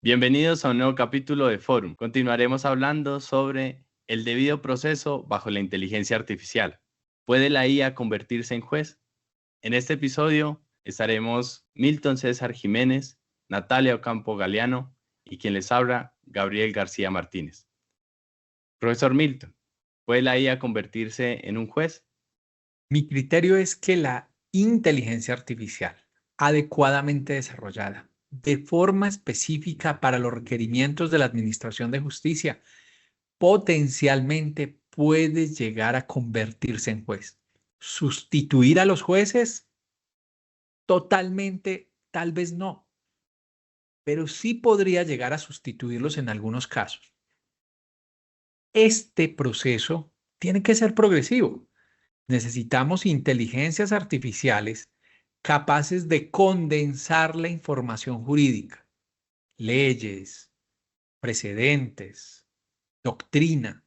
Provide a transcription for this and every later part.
Bienvenidos a un nuevo capítulo de Forum. Continuaremos hablando sobre el debido proceso bajo la inteligencia artificial. ¿Puede la IA convertirse en juez? En este episodio estaremos Milton César Jiménez, Natalia Ocampo Galeano y quien les habla, Gabriel García Martínez. Profesor Milton, ¿puede la IA convertirse en un juez? Mi criterio es que la inteligencia artificial adecuadamente desarrollada, de forma específica para los requerimientos de la Administración de Justicia, potencialmente puede llegar a convertirse en juez. ¿Sustituir a los jueces? Totalmente, tal vez no, pero sí podría llegar a sustituirlos en algunos casos. Este proceso tiene que ser progresivo. Necesitamos inteligencias artificiales capaces de condensar la información jurídica, leyes, precedentes, doctrina,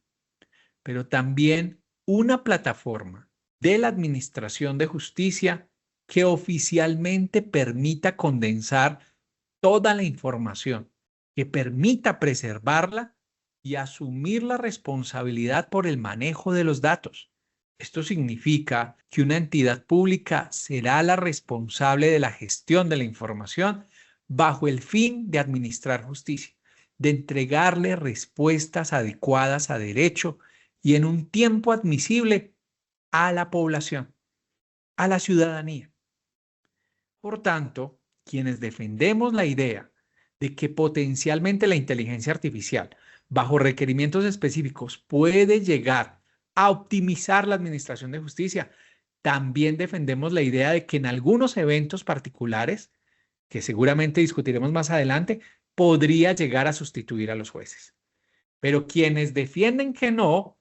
pero también una plataforma de la Administración de Justicia que oficialmente permita condensar toda la información, que permita preservarla y asumir la responsabilidad por el manejo de los datos. Esto significa que una entidad pública será la responsable de la gestión de la información bajo el fin de administrar justicia, de entregarle respuestas adecuadas a derecho y en un tiempo admisible a la población, a la ciudadanía. Por tanto, quienes defendemos la idea de que potencialmente la inteligencia artificial, bajo requerimientos específicos, puede llegar a optimizar la administración de justicia, también defendemos la idea de que en algunos eventos particulares, que seguramente discutiremos más adelante, podría llegar a sustituir a los jueces. Pero quienes defienden que no,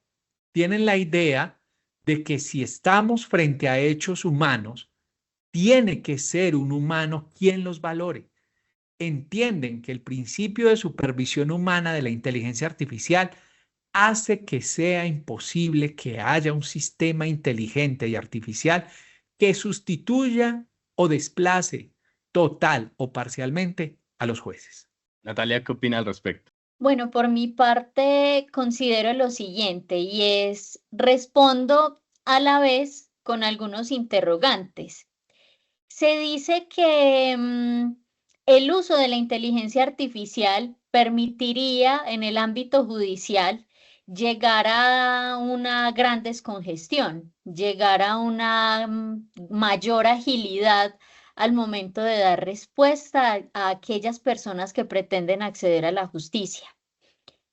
tienen la idea de que si estamos frente a hechos humanos, tiene que ser un humano quien los valore. Entienden que el principio de supervisión humana de la inteligencia artificial hace que sea imposible que haya un sistema inteligente y artificial que sustituya o desplace total o parcialmente a los jueces. Natalia, ¿qué opina al respecto? Bueno, por mi parte considero lo siguiente y respondo a la vez con algunos interrogantes. Se dice que el uso de la inteligencia artificial permitiría en el ámbito judicial llegar a una gran descongestión, llegar a una mayor agilidad al momento de dar respuesta a aquellas personas que pretenden acceder a la justicia.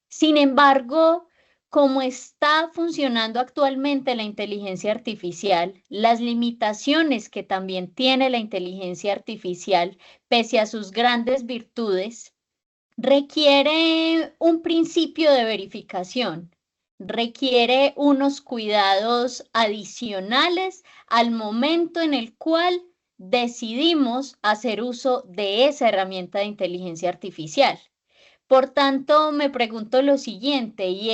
Sin embargo, como está funcionando actualmente la inteligencia artificial, las limitaciones que también tiene la inteligencia artificial, pese a sus grandes virtudes, requiere un principio de verificación, requiere unos cuidados adicionales al momento en el cual decidimos hacer uso de esa herramienta de inteligencia artificial. Por tanto, me pregunto lo siguiente y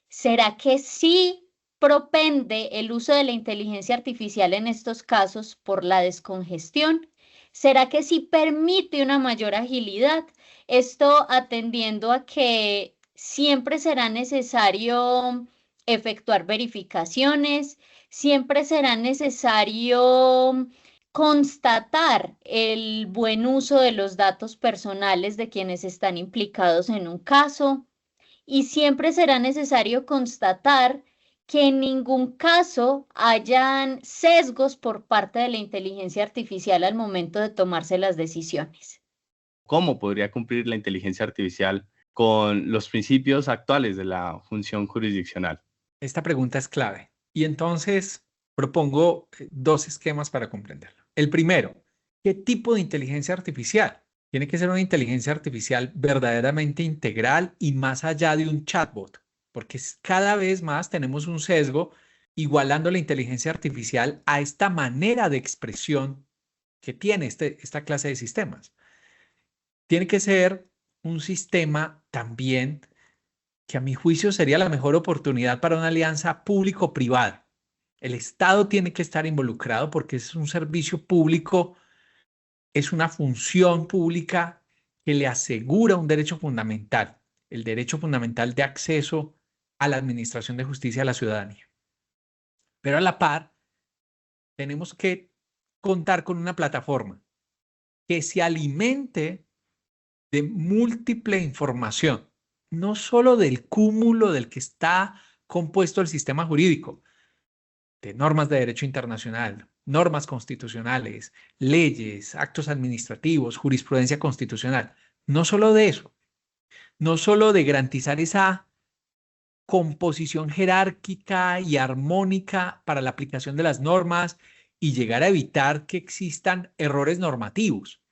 ¿será que sí propende el uso de la inteligencia artificial en estos casos por la descongestión? ¿Será que sí permite una mayor agilidad? Esto atendiendo a que siempre será necesario efectuar verificaciones, siempre será necesario constatar el buen uso de los datos personales de quienes están implicados en un caso y siempre será necesario constatar que en ningún caso hayan sesgos por parte de la inteligencia artificial al momento de tomarse las decisiones. ¿Cómo podría cumplir la inteligencia artificial con los principios actuales de la función jurisdiccional? Esta pregunta es clave y entonces propongo dos esquemas para comprenderlo. El primero, ¿qué tipo de inteligencia artificial? Tiene que ser una inteligencia artificial verdaderamente integral y más allá de un chatbot, porque cada vez más tenemos un sesgo igualando la inteligencia artificial a esta manera de expresión que tiene esta clase de sistemas. Tiene que ser un sistema también que a mi juicio sería la mejor oportunidad para una alianza público-privada. El Estado tiene que estar involucrado porque es un servicio público, es una función pública que le asegura un derecho fundamental, el derecho fundamental de acceso a la administración de justicia a la ciudadanía. Pero a la par, tenemos que contar con una plataforma que se alimente de múltiple información, no solo del cúmulo del que está compuesto el sistema jurídico, de normas de derecho internacional, normas constitucionales, leyes, actos administrativos, jurisprudencia constitucional. No solo de eso, no solo de garantizar esa composición jerárquica y armónica para la aplicación de las normas y llegar a evitar que existan errores normativos.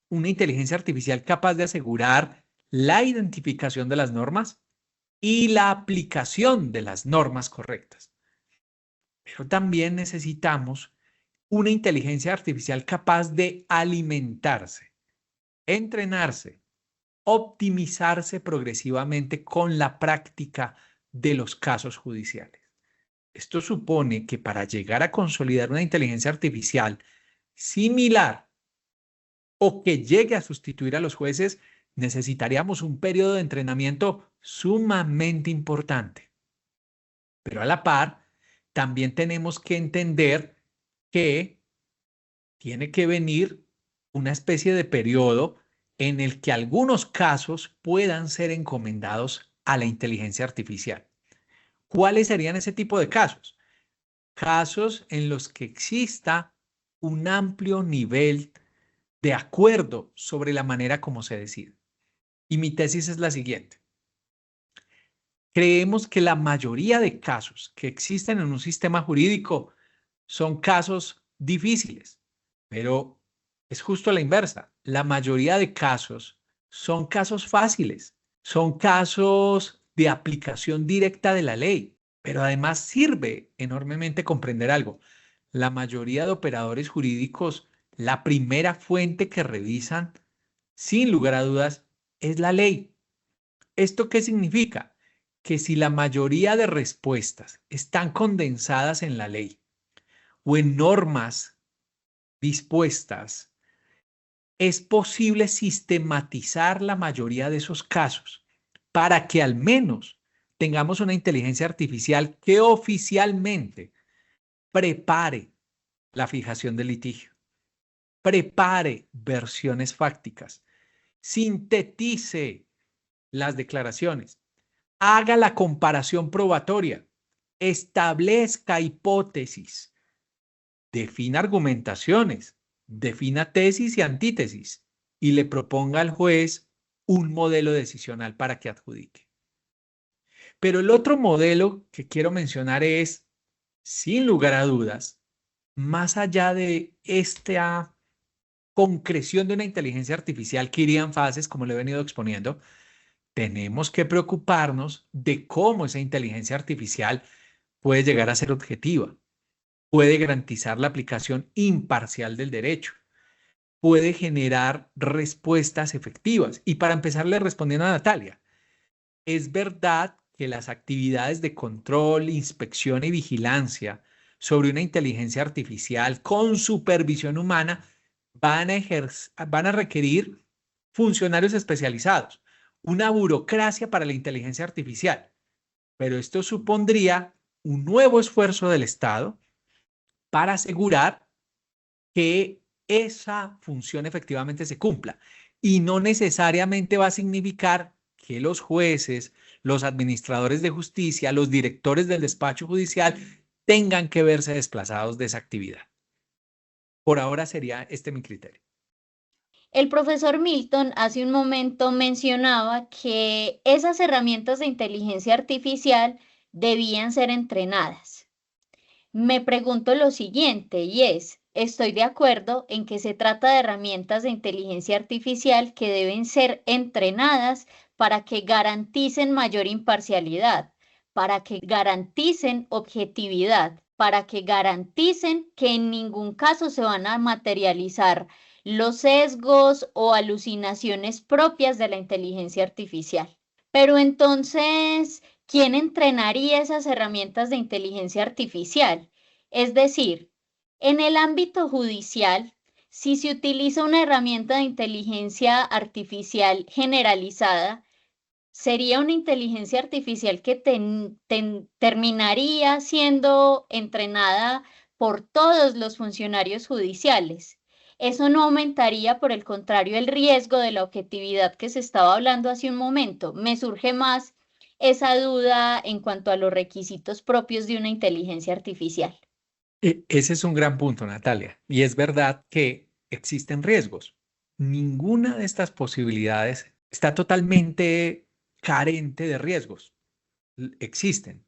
Una inteligencia artificial capaz de asegurar la identificación de las normas y la aplicación de las normas correctas. Pero también necesitamos una inteligencia artificial capaz de alimentarse, entrenarse, optimizarse progresivamente con la práctica de los casos judiciales. Esto supone que para llegar a consolidar una inteligencia artificial similar o que llegue a sustituir a los jueces, necesitaríamos un periodo de entrenamiento sumamente importante. Pero a la par, también tenemos que entender que tiene que venir una especie de periodo en el que algunos casos puedan ser encomendados a la inteligencia artificial. ¿Cuáles serían ese tipo de casos? Casos en los que exista un amplio nivel de acuerdo sobre la manera como se decide. Y mi tesis es la siguiente. Creemos que la mayoría de casos que existen en un sistema jurídico son casos difíciles, pero es justo la inversa. La mayoría de casos son casos fáciles, son casos de aplicación directa de la ley, pero además sirve enormemente comprender algo. La mayoría de operadores jurídicos, la primera fuente que revisan, sin lugar a dudas, es la ley. ¿Esto qué significa? Que si la mayoría de respuestas están condensadas en la ley o en normas dispuestas, es posible sistematizar la mayoría de esos casos para que al menos tengamos una inteligencia artificial que oficialmente prepare la fijación del litigio, prepare versiones fácticas, sintetice las declaraciones, haga la comparación probatoria, establezca hipótesis, defina argumentaciones, defina tesis y antítesis y le proponga al juez un modelo decisional para que adjudique. Pero el otro modelo que quiero mencionar es, sin lugar a dudas, más allá de esta concreción de una inteligencia artificial que iría en fases, como lo he venido exponiendo, tenemos que preocuparnos de cómo esa inteligencia artificial puede llegar a ser objetiva, puede garantizar la aplicación imparcial del derecho, puede generar respuestas efectivas. Y para empezarle respondiendo a Natalia, es verdad que las actividades de control, inspección y vigilancia sobre una inteligencia artificial con supervisión humana van a requerir funcionarios especializados, una burocracia para la inteligencia artificial. Pero esto supondría un nuevo esfuerzo del Estado para asegurar que esa función efectivamente se cumpla. Y no necesariamente va a significar que los jueces, los administradores de justicia, los directores del despacho judicial tengan que verse desplazados de esa actividad. Por ahora sería este mi criterio. El profesor Milton hace un momento mencionaba que esas herramientas de inteligencia artificial debían ser entrenadas. Me pregunto lo siguiente y es, estoy de acuerdo en que se trata de herramientas de inteligencia artificial que deben ser entrenadas para que garanticen mayor imparcialidad, para que garanticen objetividad, para que garanticen que en ningún caso se van a materializar los sesgos o alucinaciones propias de la inteligencia artificial. Pero entonces, ¿quién entrenaría esas herramientas de inteligencia artificial? Es decir, en el ámbito judicial si se utiliza una herramienta de inteligencia artificial generalizada, sería una inteligencia artificial que terminaría siendo entrenada por todos los funcionarios judiciales. Eso no aumentaría, por el contrario, el riesgo de la objetividad que se estaba hablando hace un momento. Me surge más esa duda en cuanto a los requisitos propios de una inteligencia artificial. Ese es un gran punto, Natalia. Y es verdad que existen riesgos. Ninguna de estas posibilidades está totalmente carente de riesgos. Existen.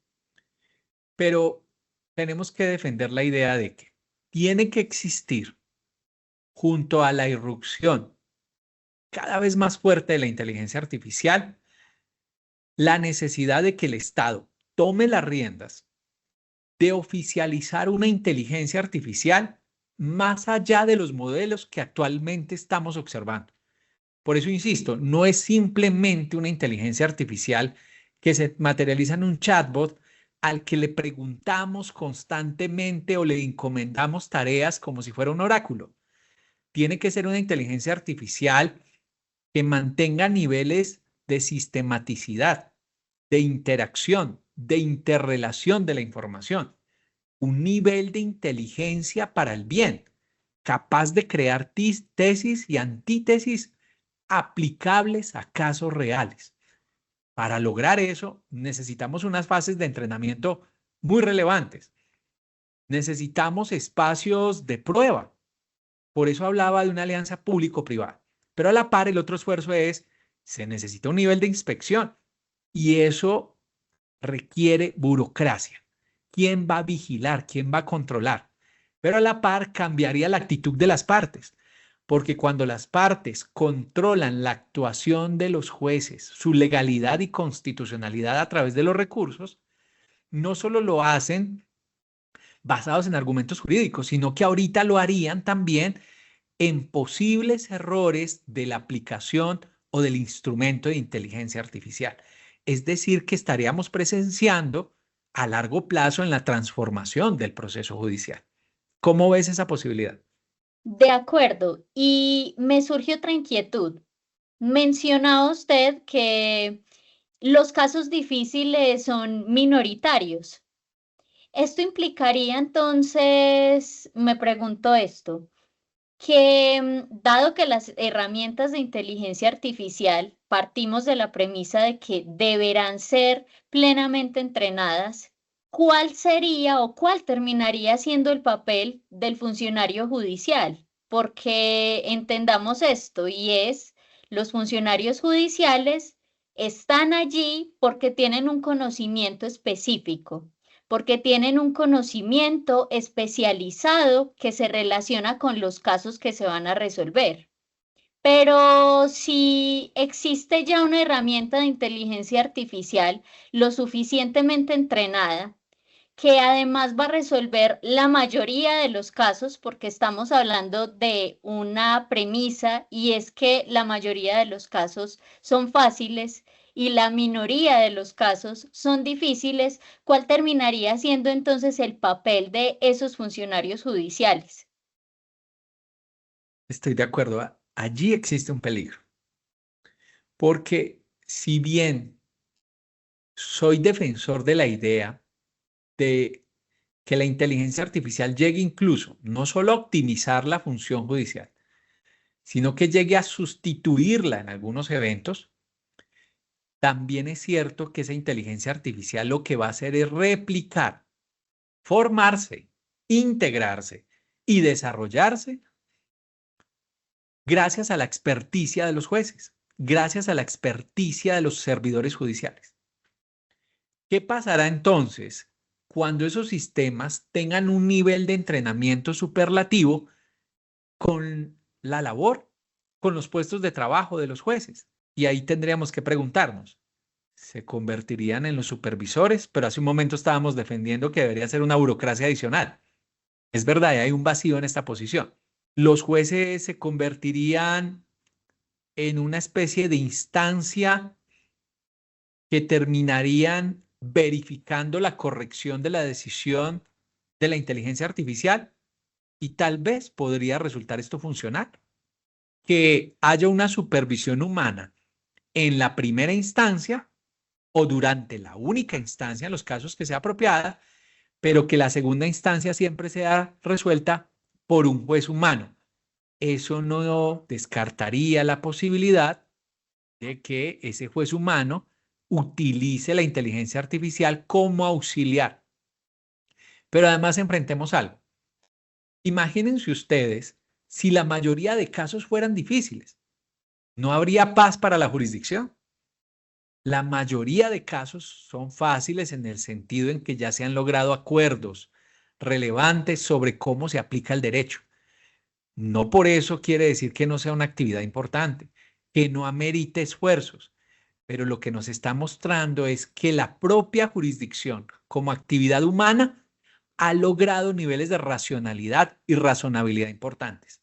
Pero tenemos que defender la idea de que tiene que existir, junto a la irrupción cada vez más fuerte de la inteligencia artificial, la necesidad de que el Estado tome las riendas de oficializar una inteligencia artificial más allá de los modelos que actualmente estamos observando. Por eso insisto, no es simplemente una inteligencia artificial que se materializa en un chatbot al que le preguntamos constantemente o le encomendamos tareas como si fuera un oráculo. Tiene que ser una inteligencia artificial que mantenga niveles de sistematicidad, de interacción, de interrelación de la información, un nivel de inteligencia para el bien, capaz de crear tesis y antítesis aplicables a casos reales. Para lograr eso, necesitamos unas fases de entrenamiento muy relevantes. Necesitamos espacios de prueba. Por eso hablaba de una alianza público-privada. Pero a la par, el otro esfuerzo se necesita un nivel de inspección y eso requiere burocracia. ¿Quién va a vigilar? ¿Quién va a controlar? Pero a la par cambiaría la actitud de las partes, porque cuando las partes controlan la actuación de los jueces, su legalidad y constitucionalidad a través de los recursos, no solo lo hacen basados en argumentos jurídicos, sino que ahorita lo harían también en posibles errores de la aplicación o del instrumento de inteligencia artificial. Es decir, que estaríamos presenciando a largo plazo en la transformación del proceso judicial. ¿Cómo ves esa posibilidad? De acuerdo. Y me surge otra inquietud. Mencionaba usted que los casos difíciles son minoritarios. Esto implicaría entonces, me pregunto esto, que dado que las herramientas de inteligencia artificial partimos de la premisa de que deberán ser plenamente entrenadas, ¿cuál sería o cuál terminaría siendo el papel del funcionario judicial? Porque entendamos esto y es, los funcionarios judiciales están allí porque tienen un conocimiento específico, porque tienen un conocimiento especializado que se relaciona con los casos que se van a resolver. Pero si existe ya una herramienta de inteligencia artificial lo suficientemente entrenada, que además va a resolver la mayoría de los casos, porque estamos hablando de una premisa y es que la mayoría de los casos son fáciles y la minoría de los casos son difíciles, ¿cuál terminaría siendo entonces el papel de esos funcionarios judiciales? Estoy de acuerdo. Allí existe un peligro. Porque si bien soy defensor de la idea de que la inteligencia artificial llegue incluso no solo a optimizar la función judicial, sino que llegue a sustituirla en algunos eventos, también es cierto que esa inteligencia artificial lo que va a hacer es replicar, formarse, integrarse y desarrollarse gracias a la experticia de los jueces, gracias a la experticia de los servidores judiciales. ¿Qué pasará entonces cuando esos sistemas tengan un nivel de entrenamiento superlativo con la labor, con los puestos de trabajo de los jueces? Y ahí tendríamos que preguntarnos, ¿se convertirían en los supervisores? Pero hace un momento estábamos defendiendo que debería ser una burocracia adicional. Es verdad, hay un vacío en esta posición. Los jueces se convertirían en una especie de instancia que terminarían verificando la corrección de la decisión de la inteligencia artificial. Y tal vez podría resultar esto funcional, que haya una supervisión humana en la primera instancia o durante la única instancia en los casos que sea apropiada, pero que la segunda instancia siempre sea resuelta por un juez humano. Eso no descartaría la posibilidad de que ese juez humano utilice la inteligencia artificial como auxiliar. Pero además enfrentemos algo. Imagínense ustedes si la mayoría de casos fueran difíciles. No habría paz para la jurisdicción. La mayoría de casos son fáciles en el sentido en que ya se han logrado acuerdos relevantes sobre cómo se aplica el derecho. No por eso quiere decir que no sea una actividad importante, que no amerite esfuerzos, pero lo que nos está mostrando es que la propia jurisdicción como actividad humana ha logrado niveles de racionalidad y razonabilidad importantes,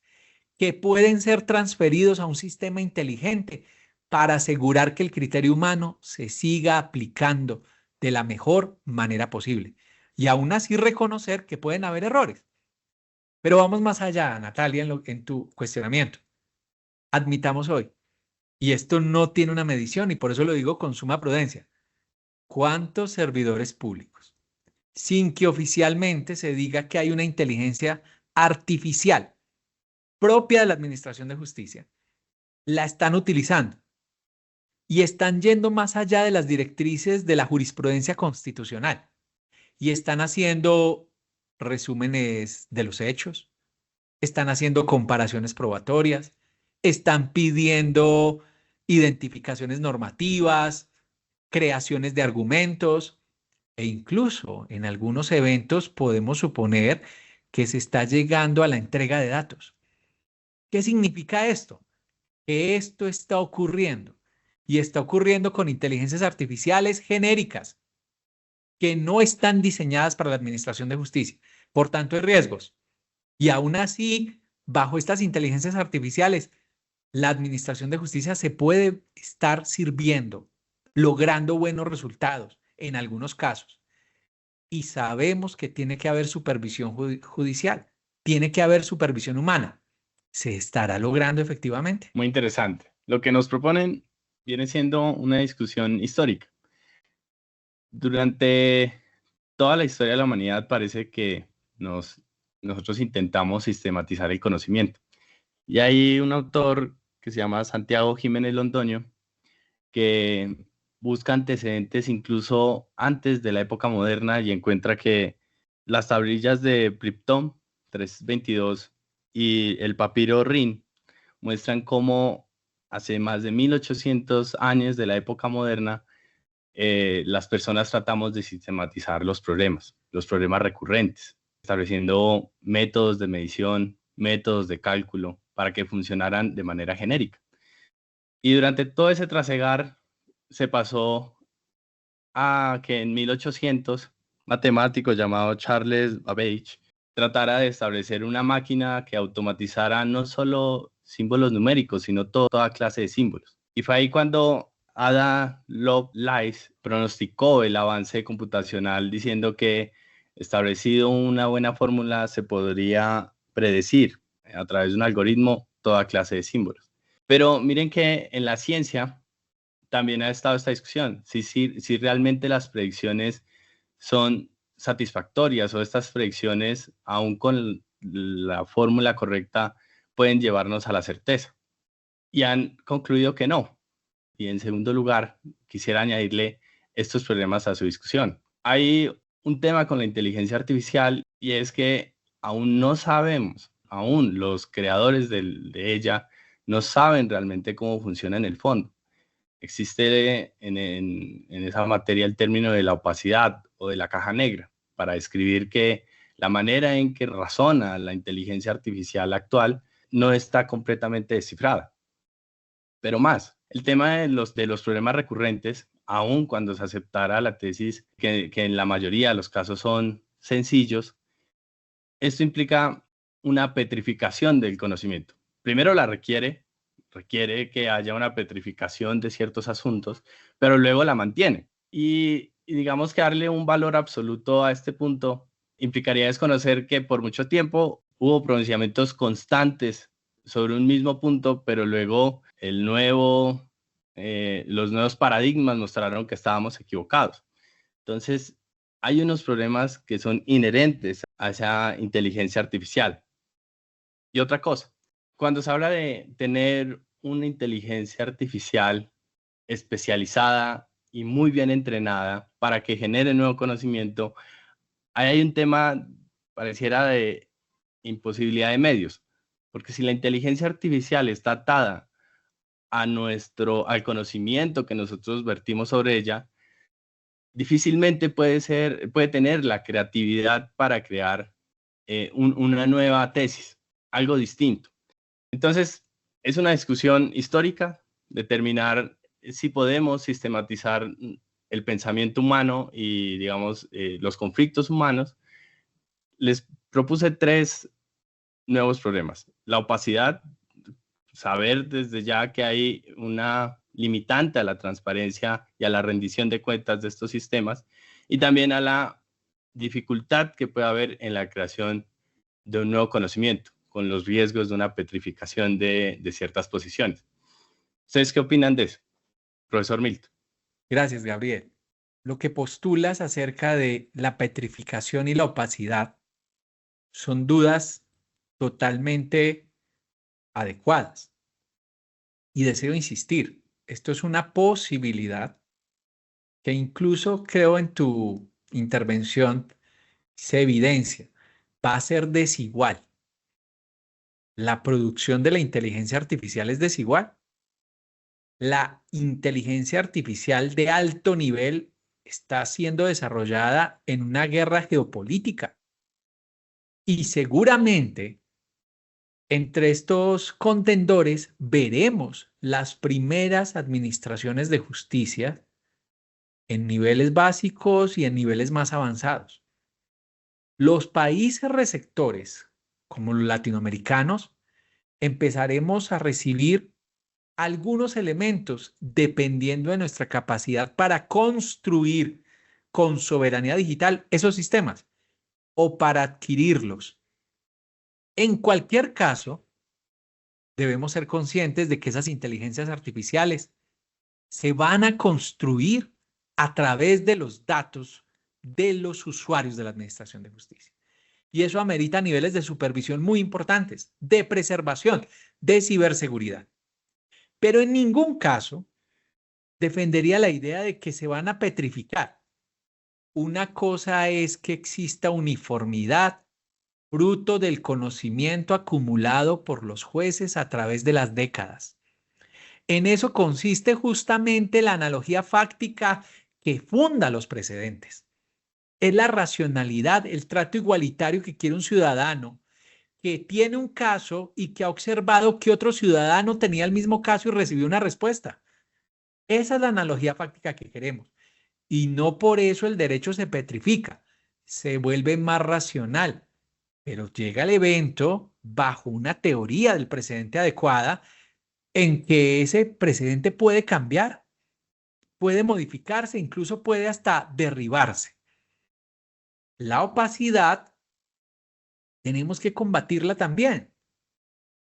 que pueden ser transferidos a un sistema inteligente para asegurar que el criterio humano se siga aplicando de la mejor manera posible y aún así reconocer que pueden haber errores. Pero vamos más allá, Natalia, en tu cuestionamiento. Admitamos hoy, y esto no tiene una medición y por eso lo digo con suma prudencia, ¿cuántos servidores públicos, sin que oficialmente se diga que hay una inteligencia artificial propia de la Administración de Justicia, la están utilizando y están yendo más allá de las directrices de la jurisprudencia constitucional y están haciendo resúmenes de los hechos, están haciendo comparaciones probatorias, están pidiendo identificaciones normativas, creaciones de argumentos e incluso en algunos eventos podemos suponer que se está llegando a la entrega de datos? ¿Qué significa esto? Que esto está ocurriendo y está ocurriendo con inteligencias artificiales genéricas que no están diseñadas para la administración de justicia. Por tanto, hay riesgos. Y aún así, bajo estas inteligencias artificiales, la administración de justicia se puede estar sirviendo, logrando buenos resultados en algunos casos. Y sabemos que tiene que haber supervisión judicial, tiene que haber supervisión humana. ¿Se estará logrando efectivamente? Muy interesante. Lo que nos proponen viene siendo una discusión histórica. Durante toda la historia de la humanidad parece que nosotros intentamos sistematizar el conocimiento. Y hay un autor que se llama Santiago Jiménez Londoño que busca antecedentes incluso antes de la época moderna y encuentra que las tablillas de Ptolomeo 322 y el papiro Rin muestran cómo hace más de 1800 años de la época moderna las personas tratamos de sistematizar los problemas recurrentes, estableciendo métodos de medición, métodos de cálculo para que funcionaran de manera genérica. Y durante todo ese trasegar se pasó a que en 1800, matemático llamado Charles Babbage tratara de establecer una máquina que automatizara no solo símbolos numéricos, sino toda clase de símbolos. Y fue ahí cuando Ada Lovelace pronosticó el avance computacional diciendo que establecido una buena fórmula se podría predecir a través de un algoritmo toda clase de símbolos. Pero miren que en la ciencia también ha estado esta discusión, si realmente las predicciones son satisfactorias o estas predicciones, aún con la fórmula correcta, pueden llevarnos a la certeza. Y han concluido que no. Y en segundo lugar, quisiera añadirle estos problemas a su discusión. Hay un tema con la inteligencia artificial y es que aún no sabemos, aún los creadores de ella no saben realmente cómo funciona en el fondo. Existe en esa materia el término de la opacidad o de la caja negra para describir que la manera en que razona la inteligencia artificial actual no está completamente descifrada. Pero más, el tema de los problemas recurrentes, aun cuando se aceptara la tesis que en la mayoría de los casos son sencillos, esto implica una petrificación del conocimiento. Primero la requiere que haya una petrificación de ciertos asuntos, pero luego la mantiene. Y digamos que darle un valor absoluto a este punto implicaría desconocer que por mucho tiempo hubo pronunciamientos constantes sobre un mismo punto, pero luego los nuevos paradigmas mostraron que estábamos equivocados. Entonces, hay unos problemas que son inherentes a esa inteligencia artificial. Y otra cosa, cuando se habla de tener una inteligencia artificial especializada y muy bien entrenada para que genere nuevo conocimiento, ahí hay un tema, pareciera, de imposibilidad de medios, porque si la inteligencia artificial está atada al conocimiento que nosotros vertimos sobre ella, difícilmente puede tener la creatividad para crear una nueva tesis, algo distinto. Entonces, es una discusión histórica, determinar si podemos sistematizar el pensamiento humano y, digamos, los conflictos humanos. Les propuse 3 nuevos problemas. La opacidad, saber desde ya que hay una limitante a la transparencia y a la rendición de cuentas de estos sistemas, y también a la dificultad que puede haber en la creación de un nuevo conocimiento, con los riesgos de una petrificación de ciertas posiciones. ¿Ustedes qué opinan de eso, profesor Milton? Gracias, Gabriel. Lo que postulas acerca de la petrificación y la opacidad son dudas totalmente adecuadas. Y deseo insistir, esto es una posibilidad que incluso creo en tu intervención se evidencia, va a ser desigual. La producción de la inteligencia artificial es desigual. La inteligencia artificial de alto nivel está siendo desarrollada en una guerra geopolítica. Y seguramente entre estos contendores veremos las primeras administraciones de justicia en niveles básicos y en niveles más avanzados. Los países receptores, como los latinoamericanos, empezaremos a recibir algunos elementos dependiendo de nuestra capacidad para construir con soberanía digital esos sistemas o para adquirirlos. En cualquier caso, debemos ser conscientes de que esas inteligencias artificiales se van a construir a través de los datos de los usuarios de la Administración de Justicia. Y eso amerita niveles de supervisión muy importantes, de preservación, de ciberseguridad. Pero en ningún caso defendería la idea de que se van a petrificar. Una cosa es que exista uniformidad, fruto del conocimiento acumulado por los jueces a través de las décadas. En eso consiste justamente la analogía fáctica que funda los precedentes. Es la racionalidad, el trato igualitario que quiere un ciudadano que tiene un caso y que ha observado que otro ciudadano tenía el mismo caso y recibió una respuesta. Esa es la analogía fáctica que queremos. Y no por eso el derecho se petrifica, se vuelve más racional, pero llega el evento bajo una teoría del precedente adecuada en que ese precedente puede cambiar, puede modificarse, incluso puede hasta derribarse. La opacidad tenemos que combatirla también.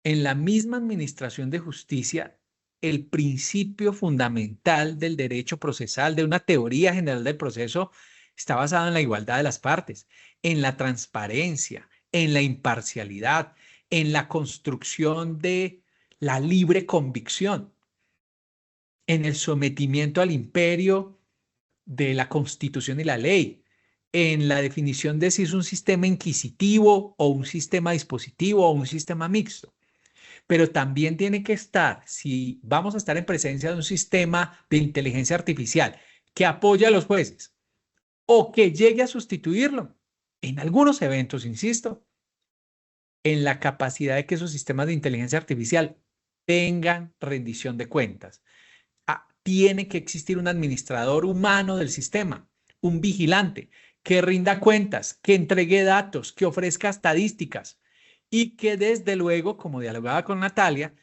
En la misma administración de justicia, el principio fundamental del derecho procesal, de una teoría general del proceso, está basado en la igualdad de las partes, en la transparencia, en la imparcialidad, en la construcción de la libre convicción, en el sometimiento al imperio de la Constitución y la ley, en la definición de si es un sistema inquisitivo o un sistema dispositivo o un sistema mixto. Pero también tiene que estar, si vamos a estar en presencia de un sistema de inteligencia artificial que apoya a los jueces o que llegue a sustituirlo, en algunos eventos, insisto, en la capacidad de que esos sistemas de inteligencia artificial tengan rendición de cuentas. Tiene que existir un administrador humano del sistema, un vigilante que rinda cuentas, que entregue datos, que ofrezca estadísticas y que desde luego, como dialogaba con Natalia,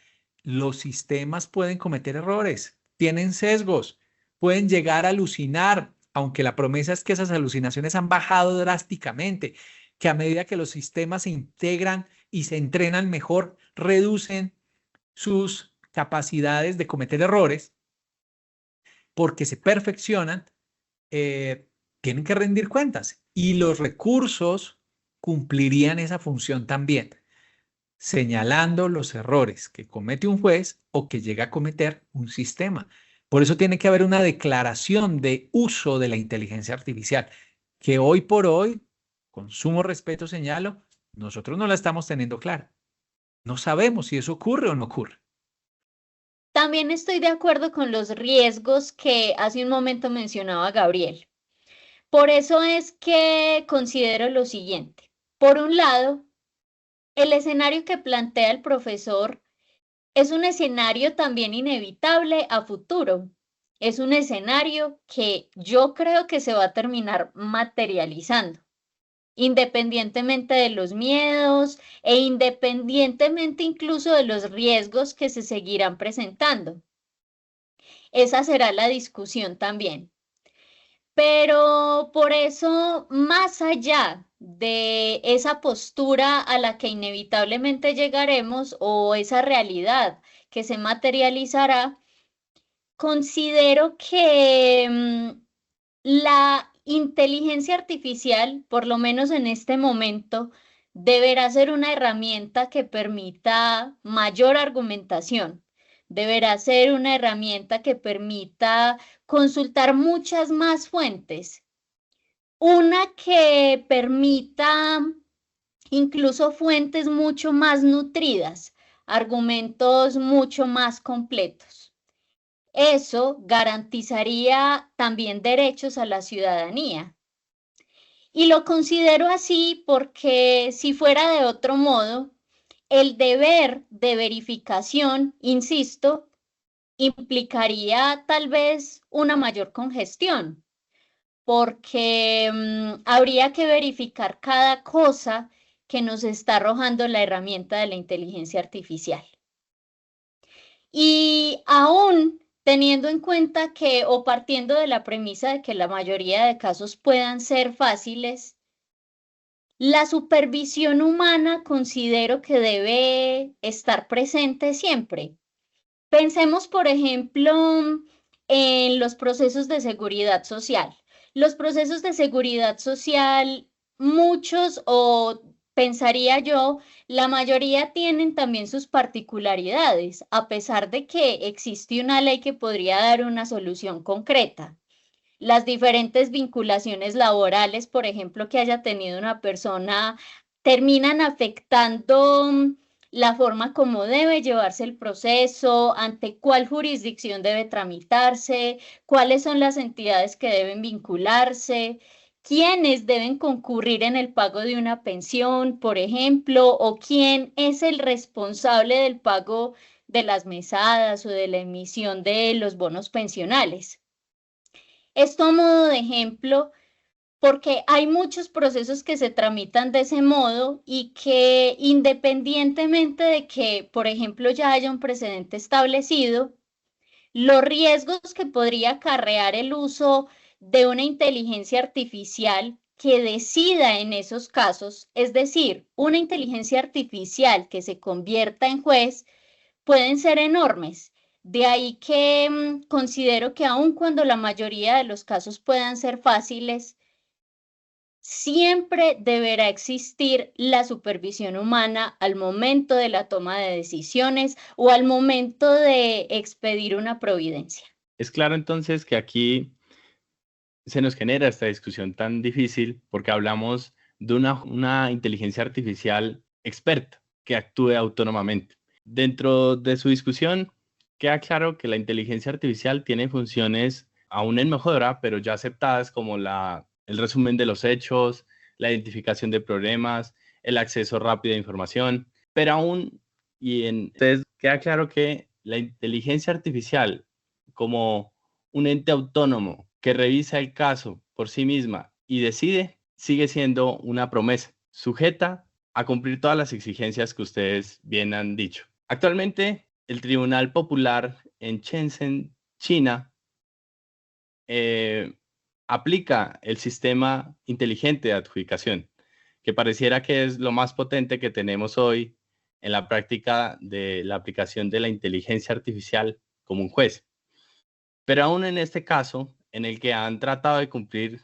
los sistemas pueden cometer errores, tienen sesgos, pueden llegar a alucinar, aunque la promesa es que esas alucinaciones han bajado drásticamente, que a medida que los sistemas se integran y se entrenan mejor, reducen sus capacidades de cometer errores porque se perfeccionan, tienen que rendir cuentas y los recursos cumplirían esa función también, señalando los errores que comete un juez o que llega a cometer un sistema. Por eso tiene que haber una declaración de uso de la inteligencia artificial, que hoy por hoy, con sumo respeto señalo, nosotros no la estamos teniendo clara. No sabemos si eso ocurre o no ocurre. También estoy de acuerdo con los riesgos que hace un momento mencionaba Gabriel. Por eso es que considero lo siguiente. Por un lado, el escenario que plantea el profesor es un escenario también inevitable a futuro. Es un escenario que yo creo que se va a terminar materializando, independientemente de los miedos e independientemente incluso de los riesgos que se seguirán presentando. Esa será la discusión también. Pero por eso, más allá de esa postura a la que inevitablemente llegaremos o esa realidad que se materializará, considero que la inteligencia artificial, por lo menos en este momento, deberá ser una herramienta que permita mayor argumentación. Deberá ser una herramienta que permita consultar muchas más fuentes. Una que permita incluso fuentes mucho más nutridas, argumentos mucho más completos. Eso garantizaría también derechos a la ciudadanía. Y lo considero así porque si fuera de otro modo, el deber de verificación, insisto, implicaría tal vez una mayor congestión, porque habría que verificar cada cosa que nos está arrojando la herramienta de la inteligencia artificial. Y aún teniendo en cuenta que, o partiendo de la premisa de que la mayoría de casos puedan ser fáciles, la supervisión humana considero que debe estar presente siempre. Pensemos, por ejemplo, en los procesos de seguridad social. Los procesos de seguridad social, muchos o pensaría yo, la mayoría tienen también sus particularidades, a pesar de que existe una ley que podría dar una solución concreta. Las diferentes vinculaciones laborales, por ejemplo, que haya tenido una persona, terminan afectando la forma como debe llevarse el proceso, ante cuál jurisdicción debe tramitarse, cuáles son las entidades que deben vincularse, quiénes deben concurrir en el pago de una pensión, por ejemplo, o quién es el responsable del pago de las mesadas o de la emisión de los bonos pensionales. Esto a modo de ejemplo, porque hay muchos procesos que se tramitan de ese modo y que independientemente de que, por ejemplo, ya haya un precedente establecido, los riesgos que podría acarrear el uso de una inteligencia artificial que decida en esos casos, es decir, una inteligencia artificial que se convierta en juez, pueden ser enormes. De ahí que considero que aun cuando la mayoría de los casos puedan ser fáciles, siempre deberá existir la supervisión humana al momento de la toma de decisiones o al momento de expedir una providencia. Es claro entonces que aquí se nos genera esta discusión tan difícil porque hablamos de una inteligencia artificial experta que actúe autónomamente. Dentro de su discusión, queda claro que la inteligencia artificial tiene funciones aún en mejora, pero ya aceptadas como el resumen de los hechos, la identificación de problemas, el acceso rápido a información, pero aún, entonces queda claro que la inteligencia artificial como un ente autónomo que revisa el caso por sí misma y decide, sigue siendo una promesa sujeta a cumplir todas las exigencias que ustedes bien han dicho. Actualmente, el Tribunal Popular en Shenzhen, China, aplica el sistema inteligente de adjudicación, que pareciera que es lo más potente que tenemos hoy en la práctica de la aplicación de la inteligencia artificial como un juez. Pero aún en este caso, en el que han tratado de cumplir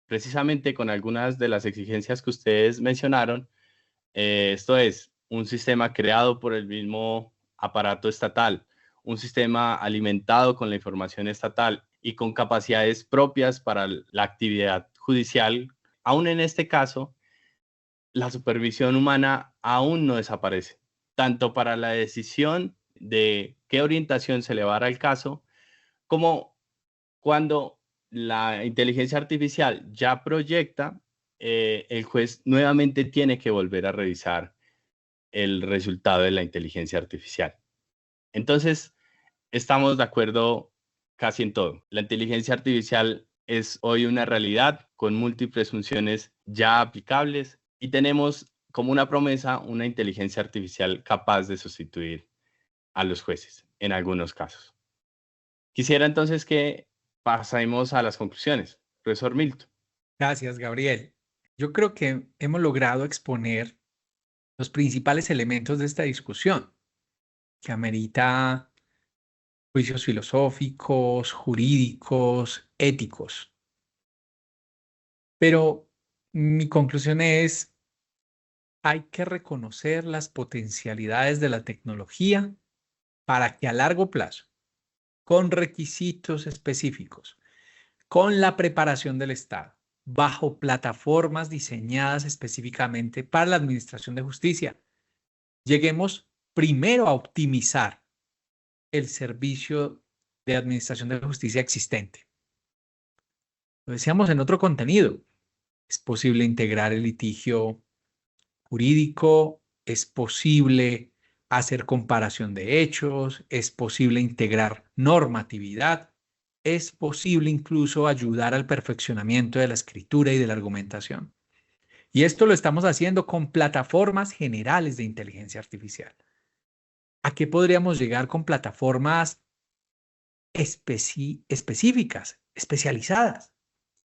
precisamente con algunas de las exigencias que ustedes mencionaron, esto es, un sistema creado por el mismo aparato estatal, un sistema alimentado con la información estatal y con capacidades propias para la actividad judicial, aún en este caso, la supervisión humana aún no desaparece, tanto para la decisión de qué orientación se le va a dar al caso, como cuando la inteligencia artificial ya proyecta, el juez nuevamente tiene que volver a revisar el resultado de la inteligencia artificial. Entonces, estamos de acuerdo casi en todo. La inteligencia artificial es hoy una realidad con múltiples funciones ya aplicables y tenemos como una promesa una inteligencia artificial capaz de sustituir a los jueces en algunos casos. Quisiera entonces que pasemos a las conclusiones. Profesor Milton. Gracias, Gabriel. Yo creo que hemos logrado exponer los principales elementos de esta discusión, que amerita juicios filosóficos, jurídicos, éticos. Pero mi conclusión es, hay que reconocer las potencialidades de la tecnología para que a largo plazo, con requisitos específicos, con la preparación del Estado, bajo plataformas diseñadas específicamente para la administración de justicia, lleguemos primero a optimizar el servicio de administración de justicia existente. Lo decíamos en otro contenido, es posible integrar el litigio jurídico, es posible hacer comparación de hechos, es posible integrar normatividad, es posible incluso ayudar al perfeccionamiento de la escritura y de la argumentación. Y esto lo estamos haciendo con plataformas generales de inteligencia artificial. ¿A qué podríamos llegar con plataformas específicas, especializadas,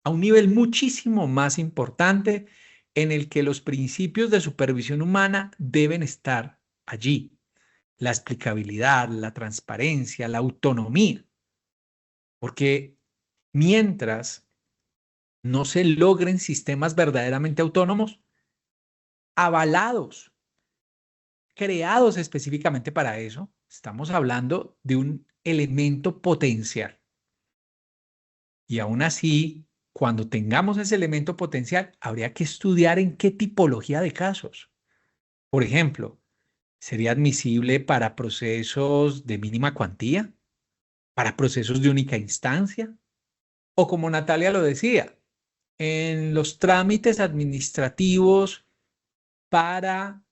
a un nivel muchísimo más importante en el que los principios de supervisión humana deben estar allí? La explicabilidad, la transparencia, la autonomía. Porque mientras no se logren sistemas verdaderamente autónomos, avalados, creados específicamente para eso, estamos hablando de un elemento potencial. Y aún así, cuando tengamos ese elemento potencial, habría que estudiar en qué tipología de casos. Por ejemplo, ¿sería admisible para procesos de mínima cuantía? ¿Para procesos de única instancia? O como Natalia lo decía, en los trámites administrativos para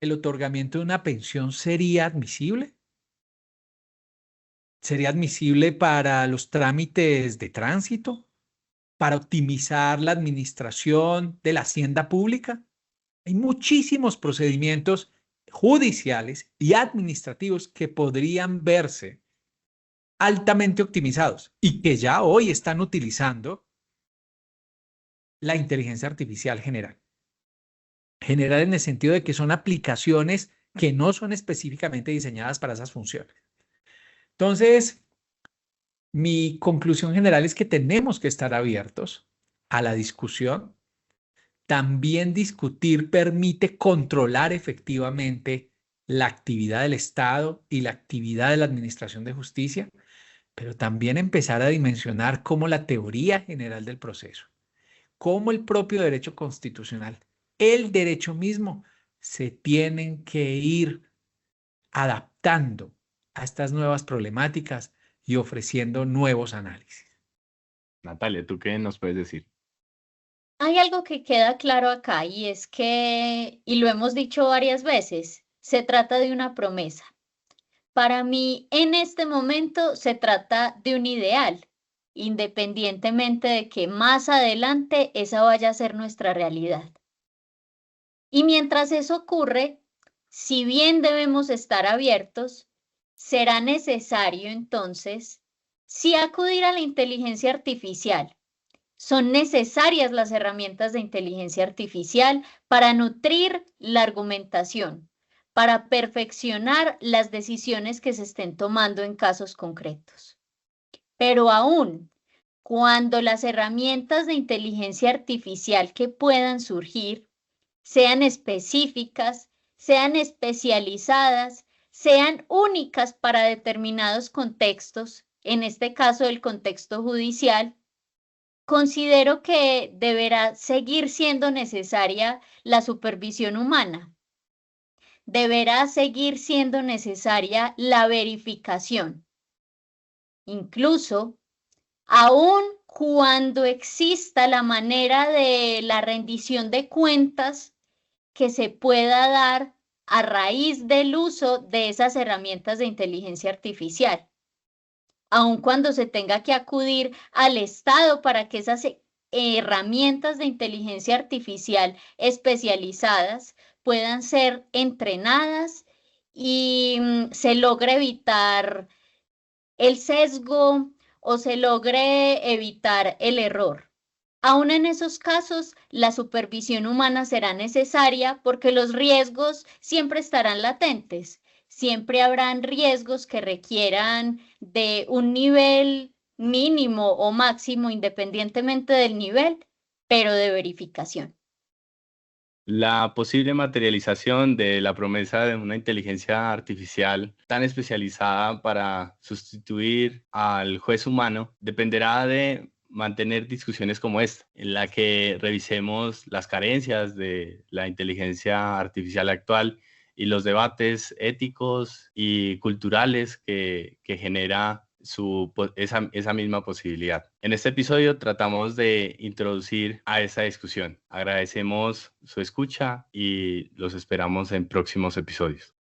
el otorgamiento de una pensión, ¿sería admisible? ¿Sería admisible para los trámites de tránsito? ¿Para optimizar la administración de la hacienda pública? Hay muchísimos procedimientos judiciales y administrativos que podrían verse altamente optimizados y que ya hoy están utilizando la inteligencia artificial general. General en el sentido de que son aplicaciones que no son específicamente diseñadas para esas funciones. Entonces, mi conclusión general es que tenemos que estar abiertos a la discusión. También discutir permite controlar efectivamente la actividad del Estado y la actividad de la administración de justicia, pero también empezar a dimensionar cómo la teoría general del proceso, cómo el propio derecho constitucional, el derecho mismo, se tienen que ir adaptando a estas nuevas problemáticas y ofreciendo nuevos análisis. Natalia, ¿tú qué nos puedes decir? Hay algo que queda claro acá y es que, y lo hemos dicho varias veces, se trata de una promesa. Para mí, en este momento, se trata de un ideal, independientemente de que más adelante esa vaya a ser nuestra realidad. Y mientras eso ocurre, si bien debemos estar abiertos, será necesario entonces sí acudir a la inteligencia artificial, Son necesarias las herramientas de inteligencia artificial para nutrir la argumentación, para perfeccionar las decisiones que se estén tomando en casos concretos. Pero aún, cuando las herramientas de inteligencia artificial que puedan surgir sean específicas, sean especializadas, sean únicas para determinados contextos, en este caso el contexto judicial, considero que deberá seguir siendo necesaria la supervisión humana. Deberá seguir siendo necesaria la verificación. Incluso, aun cuando exista la manera de la rendición de cuentas que se pueda dar a raíz del uso de esas herramientas de inteligencia artificial, aun cuando se tenga que acudir al Estado para que esas herramientas de inteligencia artificial especializadas puedan ser entrenadas y se logre evitar el sesgo o se logre evitar el error. Aún en esos casos, la supervisión humana será necesaria porque los riesgos siempre estarán latentes. Siempre habrán riesgos que requieran de un nivel mínimo o máximo, independientemente del nivel, pero de verificación. La posible materialización de la promesa de una inteligencia artificial tan especializada para sustituir al juez humano dependerá de mantener discusiones como esta, en la que revisemos las carencias de la inteligencia artificial actual y los debates éticos y culturales que genera esa misma posibilidad. En este episodio tratamos de introducir a esa discusión. Agradecemos su escucha y los esperamos en próximos episodios.